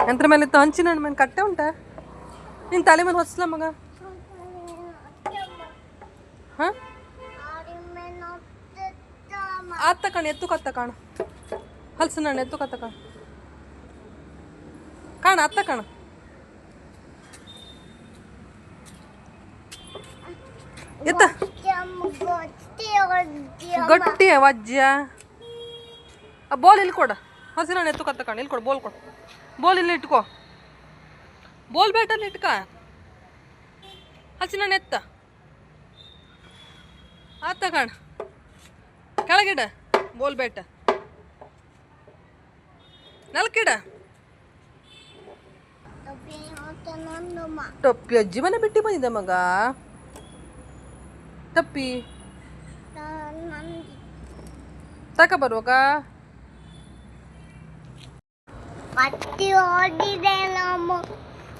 ಎಂತ್ರ ಮೇಲೆ ಇತ್ತು ಹಂಚಿನ ಹಣ್ಣು ಮೇಲೆ ಕಟ್ಟೆ ಉಂಟಾ ನಿನ್ನ ತಲೆ ಮೇಲೆ ಹೊಸಲ ಮಗ ಹಾಂ ಆತ ಕಣ ಎತ್ತು ಕತ್ತ ಕಾಣ ಹಲ್ಸಿನ ಹಣ್ಣು ಎತ್ತು ಕತ್ತ ಕಾಣ ಕಾಣ ಅತ್ತ ಕಾಣ ಎತ್ತ ಗಟ್ಟಿ ವಜ್ಜ ಬೋಲ್ ಇಲ್ಲಿ ಕೊಡ ಹಸಿನ ಹಣ್ಣು ಎತ್ತು ಕತ್ತ ಕಾಣ ಇಲ್ಲಿ ಕೊಡು ಬೋಲ್ ಕೊಡು ಬೋಲ್ ಇಲ್ಲಿ ಇಟ್ಕೋ ಬೋಲ್ ಬೇಟಲ್ಲಿ ಇಟ್ಕ ಹಸಿನ ಹಣ್ಣು ಎತ್ತ ಆತ ಕಾಣ ಕೆಳಗಿಡ ಬೋಲ್ ಬೇಟ ನಲ್ಕಿಡ ಟಪ್ಪಿ ಅಜ್ಜಿ ಮನೆ ಬಿಟ್ಟು ಬಂದಿದ್ದ ಮಗ ಟಪ್ಪಿ ತಕ ಬರುವಾಗ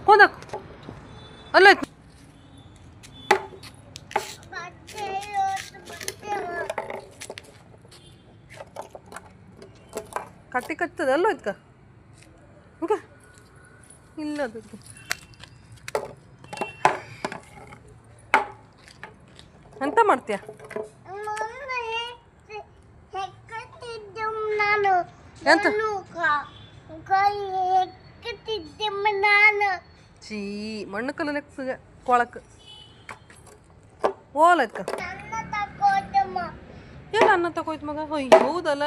ಹೋದ ಅಲ್ಲ ಕಟ್ಟಿ ಕತ್ತದ ಅಲ್ಲೋ ಇದ್ಕ ಓಕೆ ಇಲ್ಲ ಅದಕ್ಕೆ ಎಂತ ಮಾಡ್ತೀಯ ಎಂತ ಚೀ ಮಣ್ಣು ಕಲ್ಲ ಕೊಳಕ್ ಓಲಕ್ಕ ಏನು ಅನ್ನ ತಗೋಯ್ತು ಮಗ ಅಯ್ಯೋ ಹೌದಲ್ಲ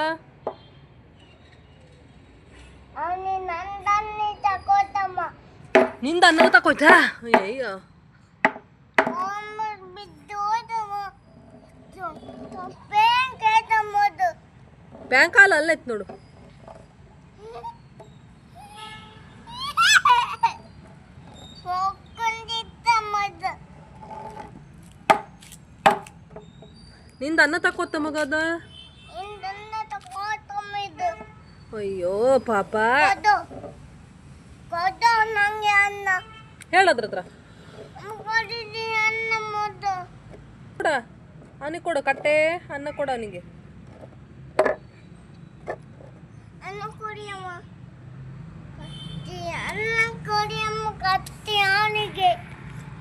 ನಿಂದ ಅನ್ನ ತಗೋಯ್ತಾ ಅಯ್ಯಯ್ಯೋ ಬ್ಯಾಂಕ್ ಹಾಲ್ ಅಲ್ಲ ಐತ್ ನೋಡು ನಿಂದ ಅನ್ನ ತಕೋತ ಮಗ ಅದ ಅಯ್ಯೋ ಪಾಪ ಹೇಳದ್ರ ಹತ್ರ ಕೊಡ ಅವನಿಗೆ ಕೊಡು ಕಟ್ಟೆ ಅನ್ನ ಕೊಡ ಅವನಿಗೆ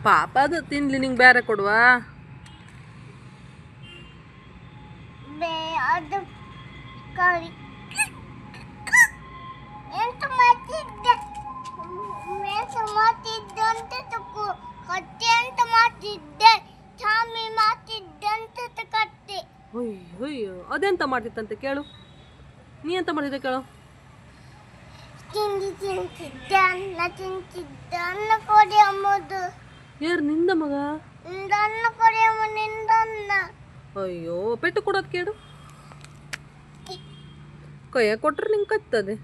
ಪಾಪ ಅದು ತಿನ್ಲಿ ನಿಂಗೆ ಬೇರೆ ಕೊಡುವ ಅಯ್ಯೋ ಅದೆಂತ ಮಾಡ್ತಿತ್ತಂತೆ ಕೇಳು ನೀ ಎಂತ ಮಾಡ್ತಿದ್ದೆ ಕೇಳು ಯಾರು ನಿಂದ ಮಗ ಅಯ್ಯೋ ಪೆಟ್ಟು ಕೊಡೋದು ಕೇಳು ಕೈಯ ಕೊಟ್ರೆ ನಿಂಗೆ ಕತ್ತದೆ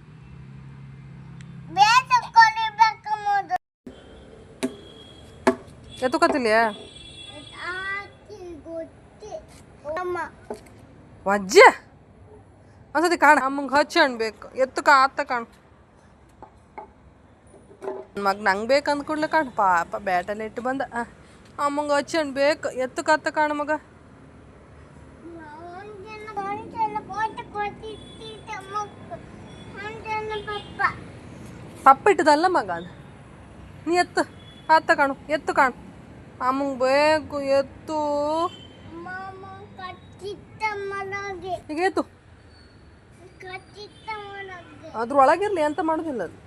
ಎತ್ತುಕತ್ತಿಲ್ಯಾ ವಜ್ಜ ಒಂದ್ಸತಿ ಕಾಣ ಅಮ್ಮಂಗೆ ಹಚ್ಚಿ ಅನ್ಬೇಕು ಎತ್ತು ಆತ ಕಾಣು ಮಗ ನಂಗೆ ಬೇಕು ಅಂದ್ಕೊಡ್ಲೆ ಕಾಣು ಪಾಪ ಬ್ಯಾಟಲ್ಲಿ ಇಟ್ಟು ಬಂದ ಅಮ್ಮಂಗೆ ಹಚ್ಚಿ ಅನ್ಬೇಕು ಎತ್ತು ಕತ್ತ ಕಾಣು ಮಗ ಪಪ್ಪ ಇಟ್ಟದಲ್ಲ ಮಗ ಅದು ನೀ ಎತ್ತು ಆತ ಕಾಣು ಎತ್ತು ಕಾಣು ಅಮ್ಮಂಗೆ ಬೇಕು ಎತ್ತು ಈಗ ಎತ್ತು ಅದ್ರೊಳಗಿರ್ಲಿ ಅಂತ ಮಾಡೋದಿಲ್ಲ ಅದು